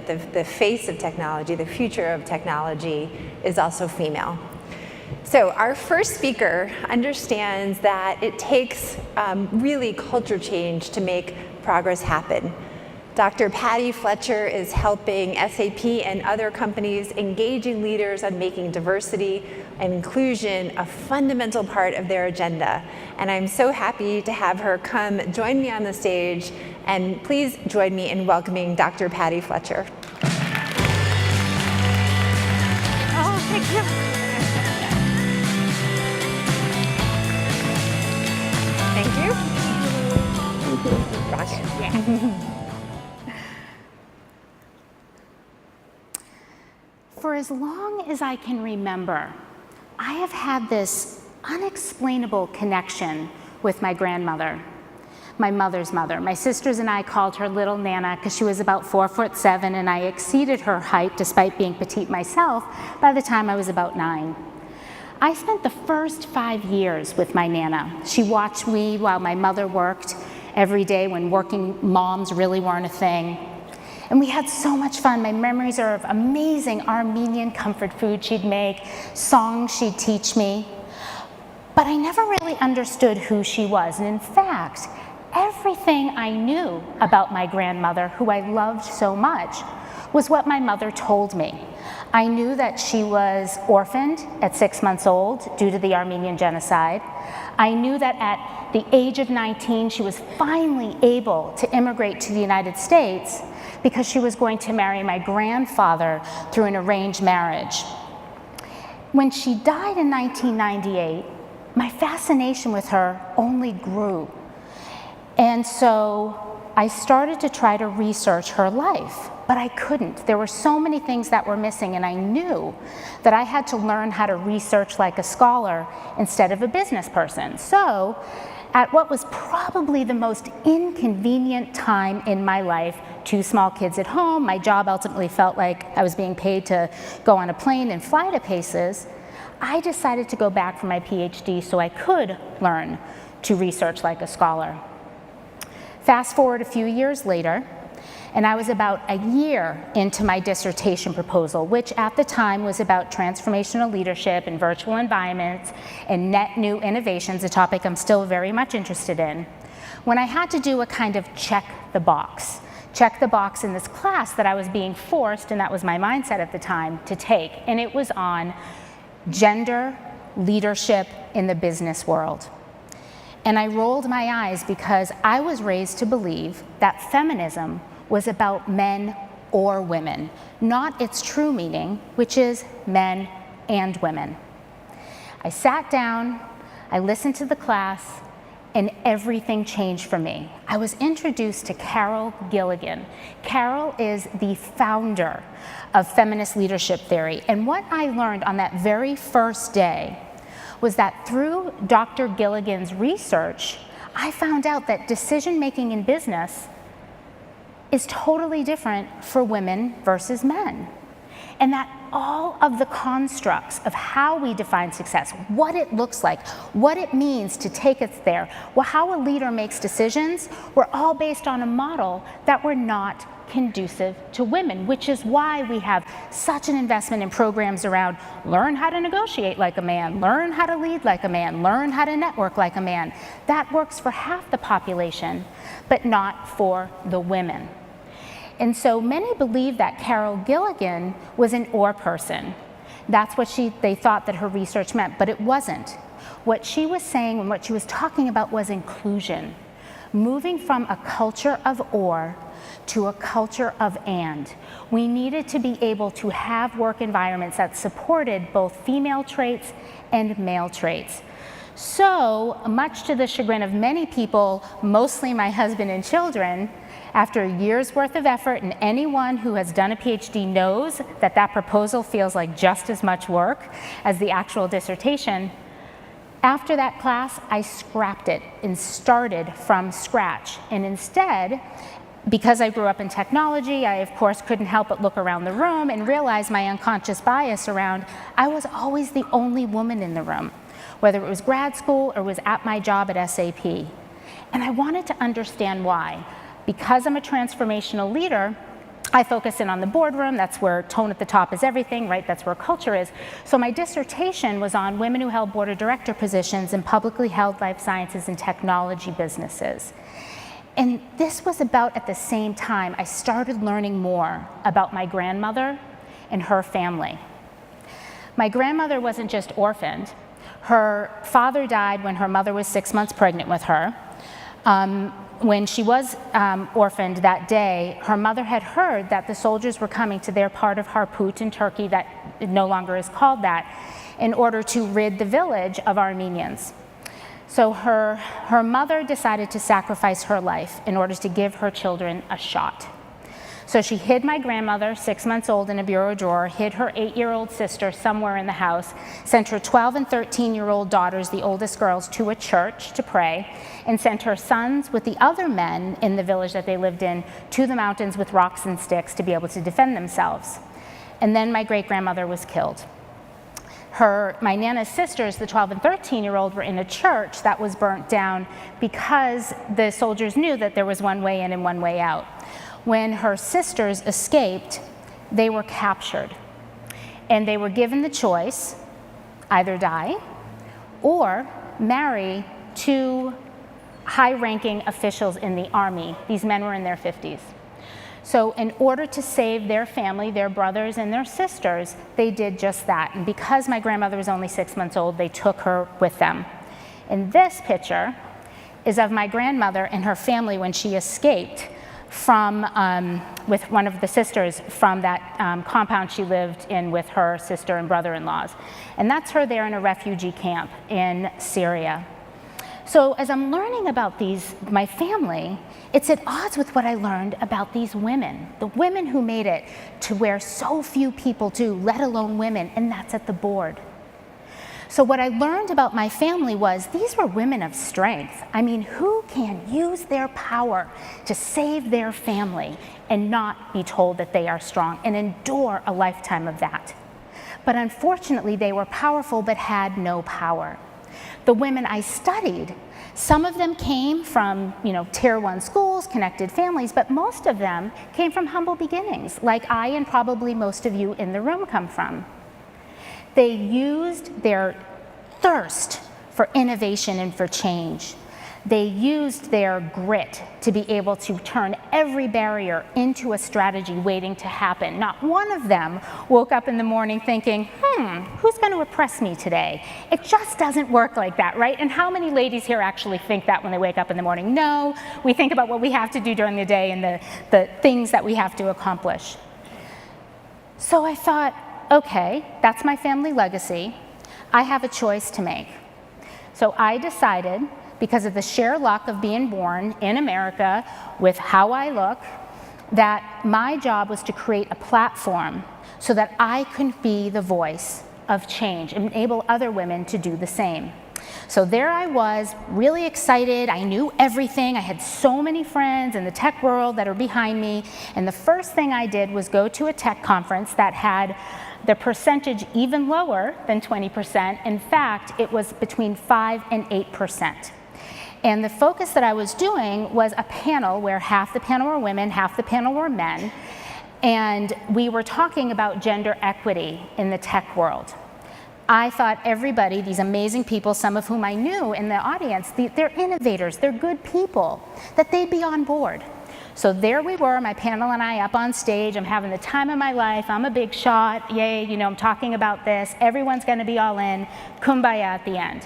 the face of technology, the future of technology, is also female. So our first speaker understands that it takes really culture change to make progress happen. Dr. Patti Fletcher is helping SAP and other companies engaging leaders on making diversity and inclusion a fundamental part of their agenda. And I'm so happy to have her come join me on the stage. And please join me in welcoming Dr. Patti Fletcher. Oh, thank you. Thank you. Yeah. For as long as I can remember, I have had this unexplainable connection with my grandmother, my mother's mother. My sisters and I called her Little Nana because she was about 4'7", and I exceeded her height despite being petite myself by the time I was about 9. I spent the first 5 years with my Nana. She watched me while my mother worked every day when working moms really weren't a thing. And we had so much fun. My memories are of amazing Armenian comfort food she'd make, songs she'd teach me. But I never really understood who she was. And in fact, everything I knew about my grandmother, who I loved so much, was what my mother told me. I knew that she was orphaned at 6 months old due to the Armenian genocide. I knew that at the age of 19, she was finally able to immigrate to the United States because she was going to marry my grandfather through an arranged marriage. When she died in 1998, my fascination with her only grew. And so I started to try to research her life, but I couldn't. There were so many things that were missing, and I knew that I had to learn how to research like a scholar instead of a business person. So, at what was probably the most inconvenient time in my life, 2 small kids at home, my job ultimately felt like I was being paid to go on a plane and fly to places, I decided to go back for my PhD so I could learn to research like a scholar. Fast forward a few years later, and I was about a year into my dissertation proposal, which at the time was about transformational leadership in virtual environments and net new innovations, a topic I'm still very much interested in, when I had to do a kind of check the box in this class that I was being forced, and that was my mindset at the time, to take. And it was on gender leadership in the business world. And I rolled my eyes because I was raised to believe that feminism was about men or women, not its true meaning, which is men and women. I sat down, I listened to the class, and everything changed for me. I was introduced to Carol Gilligan. Carol is the founder of feminist leadership theory, and what I learned on that very first day was that through Dr. Gilligan's research, I found out that decision-making in business is totally different for women versus men. And that all of the constructs of how we define success, what it looks like, what it means to take us there, how a leader makes decisions, were all based on a model that were not conducive to women, which is why we have such an investment in programs around learn how to negotiate like a man, learn how to lead like a man, learn how to network like a man. That works for half the population, but not for the women. And so many believe that Carol Gilligan was an or person. That's what they thought that her research meant, but it wasn't. What she was saying and what she was talking about was inclusion, moving from a culture of or to a culture of and. We needed to be able to have work environments that supported both female traits and male traits. So, much to the chagrin of many people, mostly my husband and children, after a year's worth of effort, and anyone who has done a PhD knows that that proposal feels like just as much work as the actual dissertation, after that class, I scrapped it and started from scratch. And instead, because I grew up in technology, I of course couldn't help but look around the room and realize my unconscious bias around I was always the only woman in the room, whether it was grad school or was at my job at SAP. And I wanted to understand why. Because I'm a transformational leader, I focus in on the boardroom. That's where tone at the top is everything, right? That's where culture is. So my dissertation was on women who held board of director positions in publicly held life sciences and technology businesses. And this was about at the same time I started learning more about my grandmother and her family. My grandmother wasn't just orphaned. Her father died when her mother was 6 months pregnant with her. When she was orphaned that day, her mother had heard that the soldiers were coming to their part of Harput in Turkey, that no longer is called that, in order to rid the village of Armenians. So her mother decided to sacrifice her life in order to give her children a shot. So she hid my grandmother, 6 months old, in a bureau drawer, hid her 8-year-old sister somewhere in the house, sent her 12 and 13-year-old daughters, the oldest girls, to a church to pray, and sent her sons with the other men in the village that they lived in to the mountains with rocks and sticks to be able to defend themselves. And then my great-grandmother was killed. My Nana's sisters, the 12 and 13-year-old, were in a church that was burnt down because the soldiers knew that there was one way in and one way out. When her sisters escaped, they were captured. And they were given the choice, either die or marry 2 high-ranking officials in the army. These men were in their 50s. So in order to save their family, their brothers and their sisters, they did just that. And because my grandmother was only 6 months old, they took her with them. And this picture is of my grandmother and her family when she escaped with one of the sisters from that compound she lived in with her sister and brother-in-laws. And that's her there in a refugee camp in Syria. So as I'm learning about my family, it's at odds with what I learned about these women, the women who made it to where so few people do, let alone women, and that's at the board. So what I learned about my family was these were women of strength. I mean, who can use their power to save their family and not be told that they are strong and endure a lifetime of that? But unfortunately, they were powerful but had no power. The women I studied, some of them came from, tier 1 schools, connected families, but most of them came from humble beginnings, like I and probably most of you in the room come from. They used their thirst for innovation and for change. They used their grit to be able to turn every barrier into a strategy waiting to happen. Not one of them woke up in the morning thinking, who's going to oppress me today? It just doesn't work like that, right? And how many ladies here actually think that when they wake up in the morning? No, we think about what we have to do during the day and the things that we have to accomplish. So I thought, okay, that's my family legacy. I have a choice to make. So I decided, because of the sheer luck of being born in America with how I look, that my job was to create a platform so that I could be the voice of change and enable other women to do the same. So there I was, really excited. I knew everything. I had so many friends in the tech world that are behind me. And the first thing I did was go to a tech conference that had the percentage even lower than 20%. In fact, it was between 5 and 8%. And the focus that I was doing was a panel where half the panel were women, half the panel were men. And we were talking about gender equity in the tech world. I thought everybody, these amazing people, some of whom I knew in the audience, they're innovators, they're good people, that they'd be on board. So there we were, my panel and I up on stage. I'm having the time of my life. I'm a big shot. Yay, I'm talking about this. Everyone's going to be all in. Kumbaya at the end.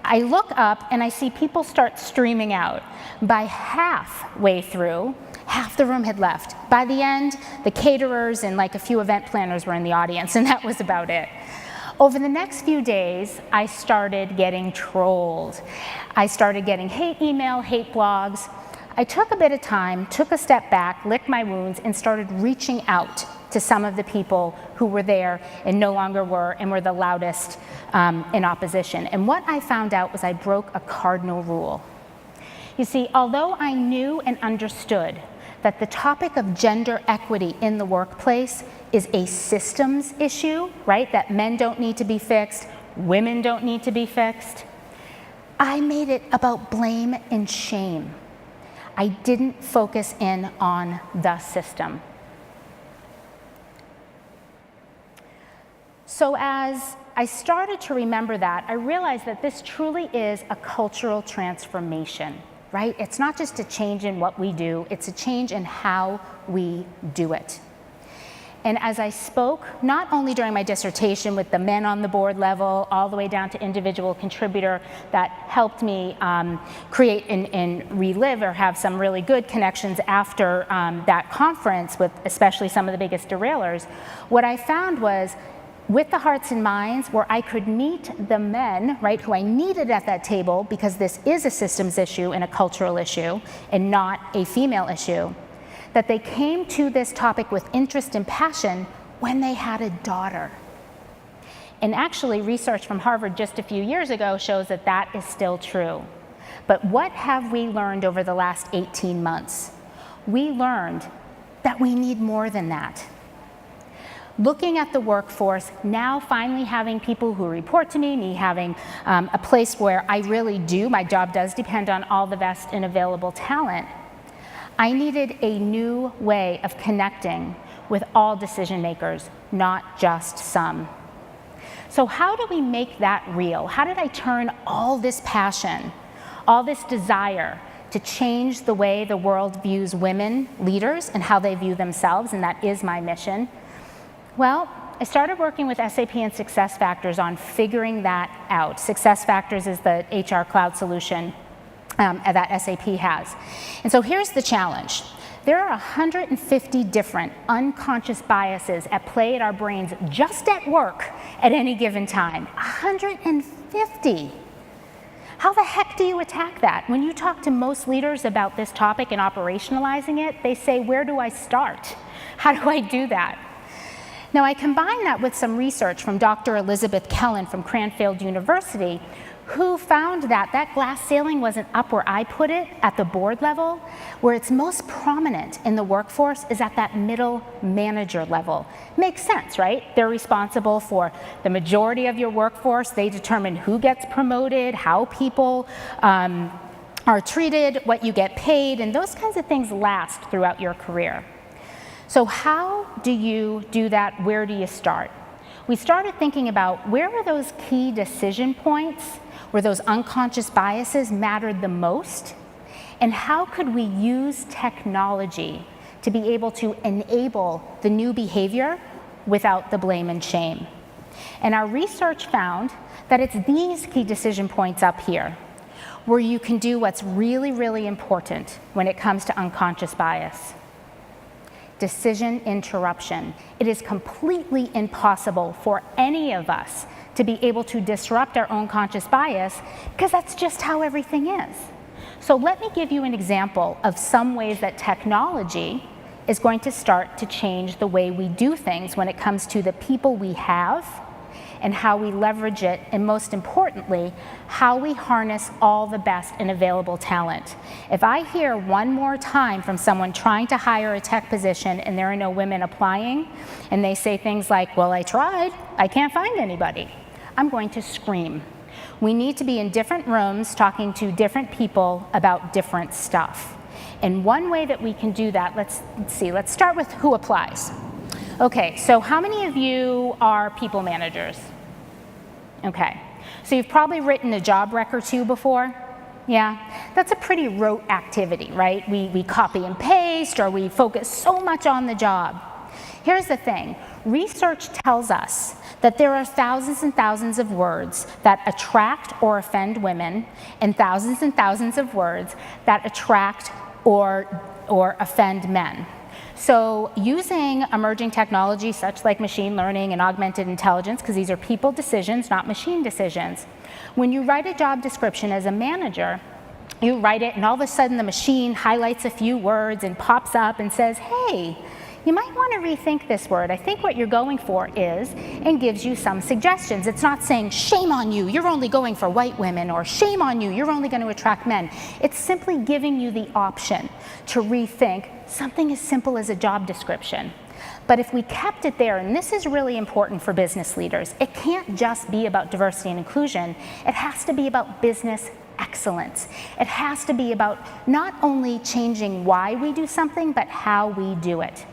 I look up and I see people start streaming out. By halfway through, half the room had left. By the end, the caterers and like a few event planners were in the audience, and that was about it. Over the next few days, I started getting trolled. I started getting hate email, hate blogs. I took a bit of time, took a step back, licked my wounds, and started reaching out to some of the people who were there and no longer were, and were the loudest in opposition. And what I found out was I broke a cardinal rule. You see, although I knew and understood that the topic of gender equity in the workplace is a systems issue, right? That men don't need to be fixed, women don't need to be fixed, I made it about blame and shame. I didn't focus in on the system. So as I started to remember that, I realized that this truly is a cultural transformation, right? It's not just a change in what we do, it's a change in how we do it. And as I spoke, not only during my dissertation with the men on the board level, all the way down to individual contributor that helped me create and relive or have some really good connections after that conference with especially some of the biggest derailers, what I found was with the hearts and minds where I could meet the men, right, who I needed at that table because this is a systems issue and a cultural issue and not a female issue, that they came to this topic with interest and passion when they had a daughter. And actually, research from Harvard just a few years ago shows that that is still true. But what have we learned over the last 18 months? We learned that we need more than that. Looking at the workforce, now finally having people who report to me having a place where I really do, my job does depend on all the best and available talent, I needed a new way of connecting with all decision makers, not just some. So how do we make that real? How did I turn all this passion, all this desire to change the way the world views women leaders and how they view themselves, and that is my mission? Well, I started working with SAP and SuccessFactors on figuring that out. SuccessFactors is the HR cloud solution that SAP has. And so here's the challenge. There are 150 different unconscious biases at play at our brains just at work at any given time. 150. How the heck do you attack that? When you talk to most leaders about this topic and operationalizing it, they say, where do I start? How do I do that? Now, I combine that with some research from Dr. Elizabeth Kellen from Cranfield University, who found that that glass ceiling wasn't up where I put it at the board level. Where it's most prominent in the workforce is at that middle manager level. Makes sense, right? They're responsible for the majority of your workforce. They determine who gets promoted, how people are treated, what you get paid, and those kinds of things last throughout your career. So how do you do that? Where do you start? We started thinking about where were those key decision points where those unconscious biases mattered the most, and how could we use technology to be able to enable the new behavior without the blame and shame. And our research found that it's these key decision points up here where you can do what's really, really important when it comes to unconscious bias. Decision interruption. It is completely impossible for any of us to be able to disrupt our own conscious bias because that's just how everything is. So let me give you an example of some ways that technology is going to start to change the way we do things when it comes to the people we have and how we leverage it, and most importantly, how we harness all the best and available talent. If I hear one more time from someone trying to hire a tech position and there are no women applying, and they say things like, well, I tried, I can't find anybody, I'm going to scream. We need to be in different rooms talking to different people about different stuff. And one way that we can do that, let's start with who applies. Okay, so how many of you are people managers? Okay, so you've probably written a job rec or two before. Yeah, that's a pretty rote activity, right? We copy and paste, or we focus so much on the job. Here's the thing, research tells us that there are thousands and thousands of words that attract or offend women, and thousands of words that attract or offend men. So using emerging technology such like machine learning and augmented intelligence, because these are people decisions, not machine decisions, when you write a job description as a manager, you write it and all of a sudden the machine highlights a few words and pops up and says, hey, you might want to rethink this word. I think what you're going for is, and gives you some suggestions. It's not saying, shame on you, you're only going for white women, or shame on you, you're only going to attract men. It's simply giving you the option to rethink something as simple as a job description. But if we kept it there, and this is really important for business leaders, it can't just be about diversity and inclusion, it has to be about business excellence. It has to be about not only changing why we do something, but how we do it.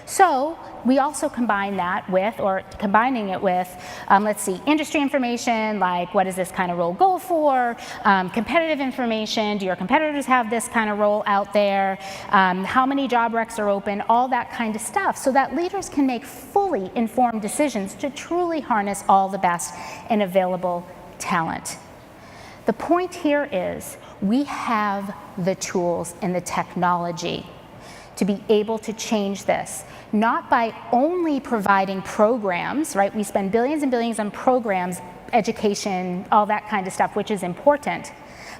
So we also combine that with, or combining it with, let's see, industry information, like what does this kind of role go for? Competitive information, do your competitors have this kind of role out there? How many job recs are open? All that kind of stuff, so that leaders can make fully informed decisions to truly harness all the best and available talent. The point here is we have the tools and the technology to be able to change this, not by only providing programs, right? We spend billions and billions on programs, education, all that kind of stuff, which is important,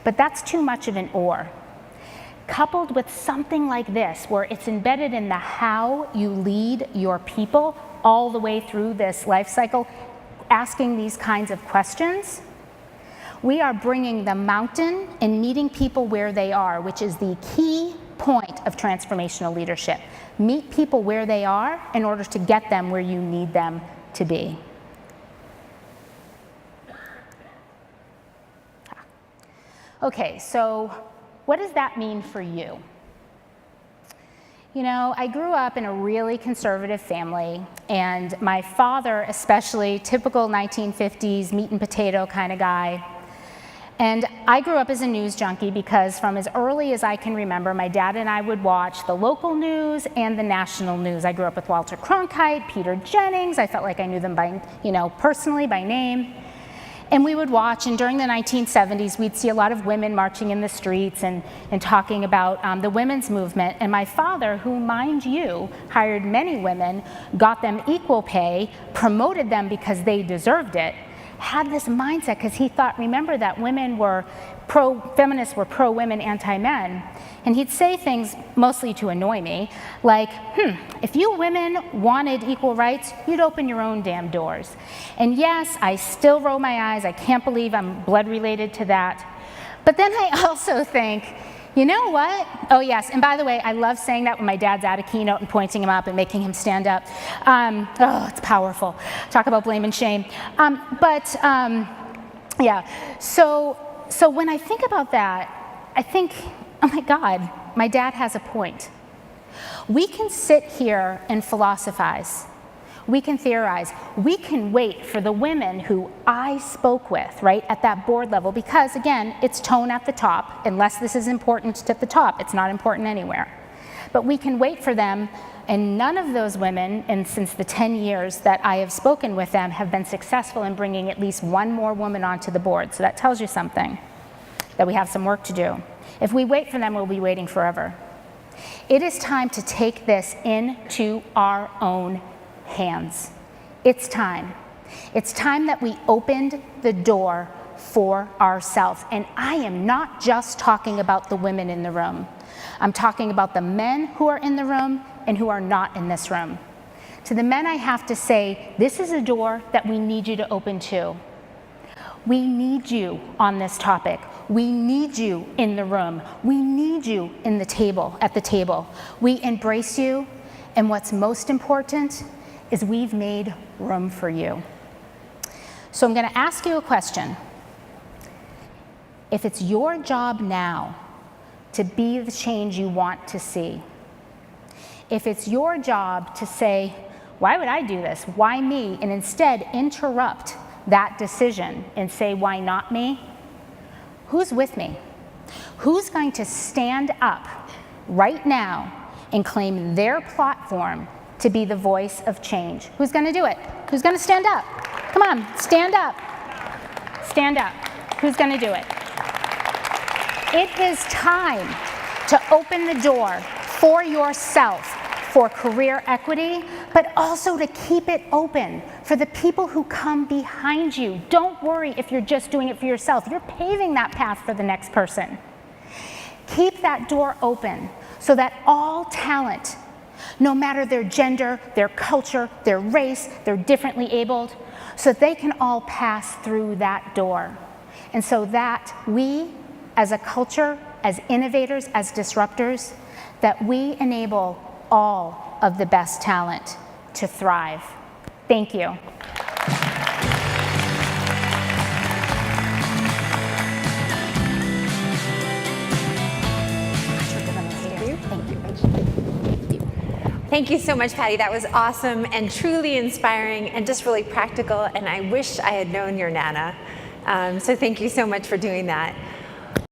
but that's too much of an or. Coupled with something like this, where it's embedded in the how you lead your people all the way through this life cycle, asking these kinds of questions, we are bringing the mountain and meeting people where they are, which is the key point of transformational leadership. Meet people where they are in order to get them where you need them to be. Okay, so what does that mean for you? You know, I grew up in a really conservative family, and my father, especially, typical 1950s meat and potato kind of guy. And I grew up as a news junkie because from as early as I can remember, my dad and I would watch the local news and the national news. I grew up with Walter Cronkite, Peter Jennings. I felt like I knew them by, personally by name. And we would watch, and during the 1970s, we'd see a lot of women marching in the streets and talking about the women's movement. And my father, who, mind you, hired many women, got them equal pay, promoted them because they deserved it, had this mindset because he thought, remember that women were feminists were pro-women, anti-men. And he'd say things mostly to annoy me, like, if you women wanted equal rights, you'd open your own damn doors. And yes, I still roll my eyes. I can't believe I'm blood related to that. But then I also think, you know what? Oh yes, and by the way, I love saying that when my dad's at a keynote and pointing him up and making him stand up. It's powerful. Talk about blame and shame. Yeah, so when I think about that, I think, oh my God, my dad has a point. We can sit here and philosophize. We can theorize. We can wait for the women who I spoke with, right, at that board level, because again, it's tone at the top. Unless this is important at the top, it's not important anywhere. But we can wait for them, and none of those women, and since the 10 years that I have spoken with them, have been successful in bringing at least one more woman onto the board. So that tells you something, that we have some work to do. If we wait for them, we'll be waiting forever. It is time to take this into our own hands. It's time. It's time that we opened the door for ourselves. And I am not just talking about the women in the room. I'm talking about the men who are in the room and who are not in this room. To the men, I have to say, this is a door that we need you to open too. We need you on this topic. We need you in the room. We need you at the table. We embrace you, and what's most important is we've made room for you. So I'm going to ask you a question. If it's your job now to be the change you want to see, if it's your job to say, why would I do this? Why me? And instead interrupt that decision and say, why not me? Who's with me? Who's going to stand up right now and claim their platform to be the voice of change? Who's going to do it? Who's going to stand up? Come on, stand up. Stand up. Who's going to do it? It is time to open the door for yourself for career equity, but also to keep it open for the people who come behind you. Don't worry if you're just doing it for yourself. You're paving that path for the next person. Keep that door open so that all talent, no matter their gender, their culture, their race, they're differently abled, so that they can all pass through that door. And so that we, as a culture, as innovators, as disruptors, that we enable all of the best talent to thrive. Thank you. Thank you so much, Patti. That was awesome and truly inspiring and just really practical, and I wish I had known your Nana. So thank you so much for doing that.